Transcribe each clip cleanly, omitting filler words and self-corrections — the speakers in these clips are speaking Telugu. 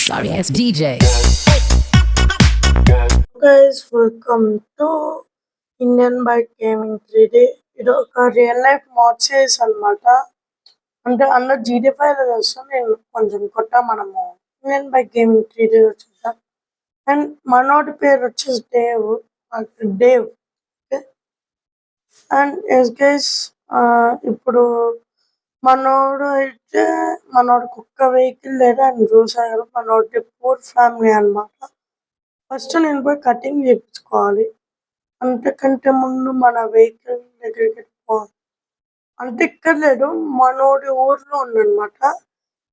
Sorry ass DJ. Guys, welcome to Indian bike gaming 3D. ఇది ఒక రియల్ లైఫ్ మోడ్ సిరీస్ అనమాట. అంటే అందులో GTA 5 లో చూస్తాం. నేను కొంచెం కొత్త మనము ఇండియన్ బైక్ గేమింగ్ 3D లో చూద్దాం. అండ్ మనోడి పేరు వచ్చేసి డేవ్. అండ్ ఎస్ గైస్, ఇప్పుడు మనోడికి ఒక్క వెహికల్ లేదా అని చూసారు. మనోడి పూర్ ఫ్యామిలీ అన్నమాట. ఫస్ట్ నేను పోయి కటింగ్ చేయించుకోవాలి. అంతకంటే ముందు మన వెహికల్ దగ్గరికి పోవాలి. అంటే ఇక్కడ లేదు, మనోడి ఊర్లో ఉందన్నమాట.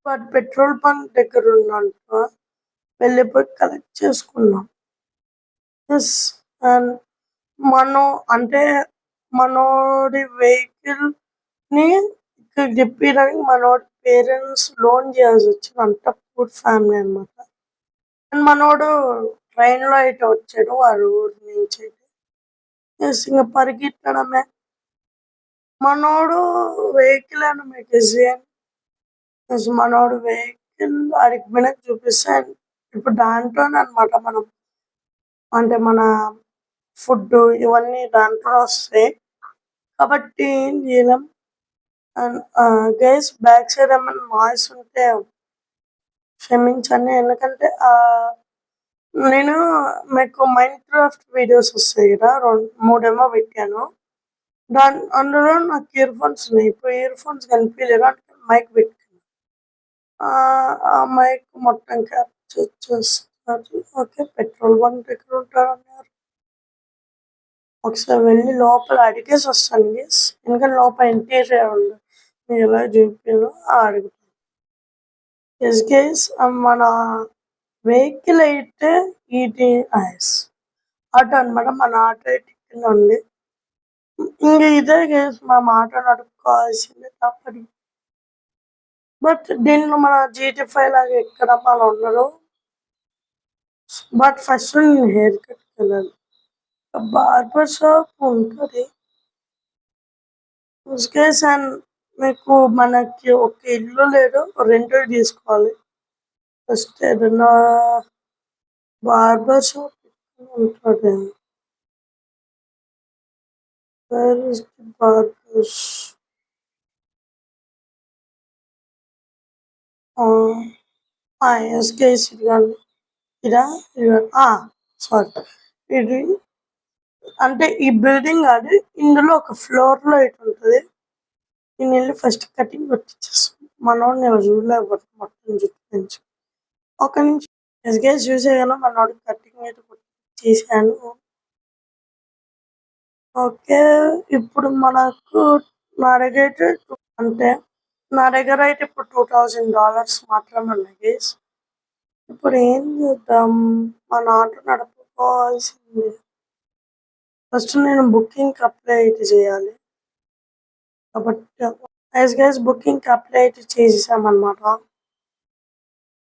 బట్ పెట్రోల్ బంక్ దగ్గర ఉందంట. వెళ్ళిపోయి కలెక్ట్ చేసుకున్నాం. ఎస్. అండ్ అంటే మనోడి వెహికల్ ని ఇక్కడ చెప్పడానికి మనోడి పేరెంట్స్ లోన్ చేయాల్సి వచ్చింది. అంత పూర్ ఫ్యామిలీ అన్నమాట. అండ్ మనోడు ట్రైన్ లో అయితే వచ్చాడు వారి ఊరి నుంచి. ఎస్, ఇంకా పరిగెత్తడమే. మనోడు వెహికల్ అని మెగజైన్. ఎస్, మనోడు వెహికల్ అడిగి వెనక్కి చూపిస్తాను. ఇప్పుడు దాంట్లోనే అనమాట మనం అంటే మన ఫుడ్ ఇవన్నీ దాంట్లో వస్తాయి. కాబట్టి ఏం చేయలేం. అండ్ గైస్, బ్యాక్ సైడ్ ఏమైనా నాయిస్ ఉంటే క్షమించండి. ఎందుకంటే నేను మీకు మైండ్ క్రాఫ్ట్ వీడియోస్ వస్తాయి కదా, 3 పెట్టాను. అందులో నాకు ఇయర్ ఫోన్స్ ఉన్నాయి. ఇప్పుడు ఇయర్ ఫోన్స్ కనిపించలేదు అంటే మైక్ పెట్టుకున్నాను. ఆ మైక్ మొత్తం క్యాప్చర్ చేస్తున్నారు. ఓకే, పెట్రోల్ బంక్ దగ్గర ఉంటారన్నారు. ఒకసారి వెళ్ళి లోపల అడిగేసి వస్తాను గేస్. ఎందుకంటే లోపల ఇంటీరియర్ ఉంది, మీరు ఎలా చూపారో అడుగుతాను. ఎస్ గేస్, మన వెహికల్ అయితే ఇది ఆటో అనమాట. మన ఆటో అయితే కింద ఉంది. ఇంకా ఇదే గేస్, మనం ఆటో నడుపుకోవాల్సిందే, తప్పదు. బట్ దీనిలో మన GTA 5 లాగా ఎక్కడ అలా ఉండదు. బట్ ఫస్ట్ నేను హెయిర్ కట్కి వెళ్ళాలి. బార్బర్ షాప్ ఉంటుంది. గేస్, అండ్ మీకు మనకి ఒక ఇల్లు లేదు, రెంట్ తీసుకోవాలి. ఫస్ట్ ఏదన్నా బార్బర్ షాప్ ఉంటుంది. Where is the barber shop? Yes guys, ఇదిగోండి. ఇదా సారీ, ఇది అంటే ఈ బిల్డింగ్ అది. ఇందులో ఒక ఫ్లోర్ లో ఇటు ఉంటుంది. నేను వెళ్ళి ఫస్ట్ కటింగ్ కొట్టించేస్తాను. మనోడు నేను చూడలేకపోతే మొత్తం జుట్టు పెంచు. ఒక నిమిషం. ఎస్ గైస్, చూసే కదా మనోడు కటింగ్ అయితే చేశాను. ఓకే, ఇప్పుడు మనకు నా దగ్గర అయితే అంటే నా దగ్గర అయితే ఇప్పుడు $2000 మాత్రమే ఉన్నాయి గైస్. ఇప్పుడు ఏం చేద్దాం, మన ఆటో నడుపుకోవాల్సింది. ఫస్ట్ నేను బుకింగ్ అప్లై అయితే చేయాలి. కాబట్టి గైస్, బుకింగ్ అప్లై అయితే చేసేసామన్నమాట.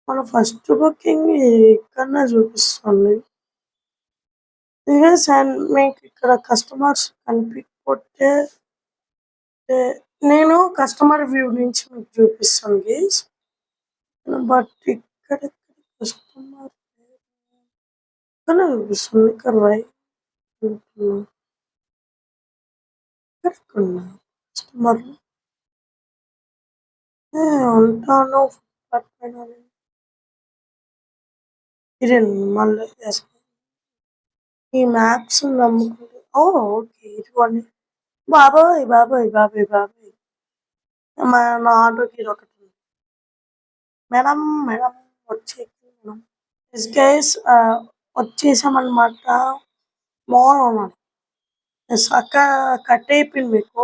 మన ఫస్ట్ బుకింగ్ ఇక్కడనే చూపిస్తుంది. అండ్ మీకు ఇక్కడ కస్టమర్స్ కనిపించకపోతే నేను కస్టమర్ వ్యూ నుంచి మీకు చూపిస్తాను గైస్. బట్ ఇక్కడ కస్టమర్ ఇక్కడ చూపిస్తుంది. ఇక్కడ రైట్ కస్టమర్ ఉంటాను. ఇది మళ్ళీ ఈ మ్యాప్స్ నమ్ముకుంటే ఓకే, ఇదిగోండి. బాబోయ్ బాబోయ్ బాబోయ్ బాబోయ్, మన ఆటోకి ఇది ఒకటి. Madam madam madam. Yes guys, వచ్చేసామన్నమాట. మాల్ ఉన్నాడు. ఎస్, కట్ అయిపోయింది. మీకు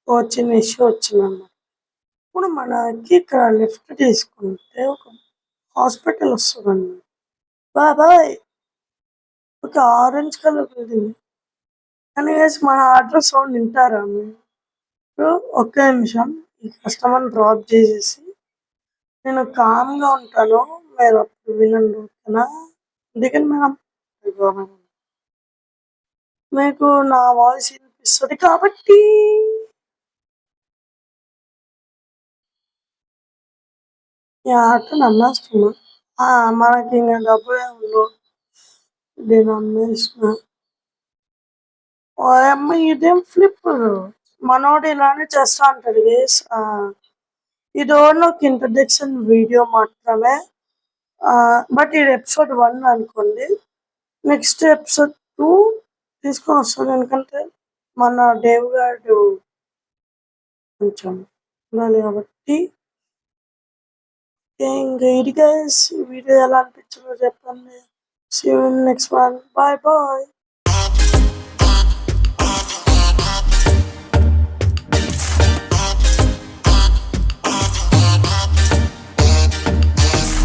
వచ్చిన ఇష్యూ వచ్చిందన్నమాట. ఇప్పుడు మనకి ఇక్కడ లిఫ్ట్ తీసుకుంటే ఒక హాస్పిటల్ వస్తుందండి. బాబాయ్, ఒక ఆరెంజ్ కలర్ బిల్డింగ్. కానీ గైస్, మన ఆర్డర్ సౌండ్ వింటారా మీరు? ఒక్క నిమిషం, ఈ కస్టమర్ని డ్రాప్ చేసేసి నేను కామ్గా ఉంటాను, మీరు అప్పుడు వినండి. ఓకేనా? అందుకని మేడం మీకు నా వాయిస్ వినిపిస్తుంది కాబట్టి ఈ ఆటో నమ్మేస్తున్నా. మనకి ఇంక డబ్బులే ఉండవు. దీన్ని అమ్మేసిన. ఓయమ్మ! ఇదేం ఫ్లిప్పురు. మనోడు ఇలానే చేస్తా ఉంటాడు గైస్. ఇది ఓన్లీ ఒక ఇంట్రడక్షన్ వీడియో మాత్రమే. బట్ ఇది ఎపిసోడ్ 1 అనుకోండి. Next episode 2 తీసుకొనొస్తాను. ఎందుకంటే మన డేవ్ గాడు కొంచెం ఉండాలి కాబట్టి. ఇంక ఇది గైస్. ఈ వీడియో ఎలా అనిపించిందో చెప్పండి. See you in next one. Bye bye.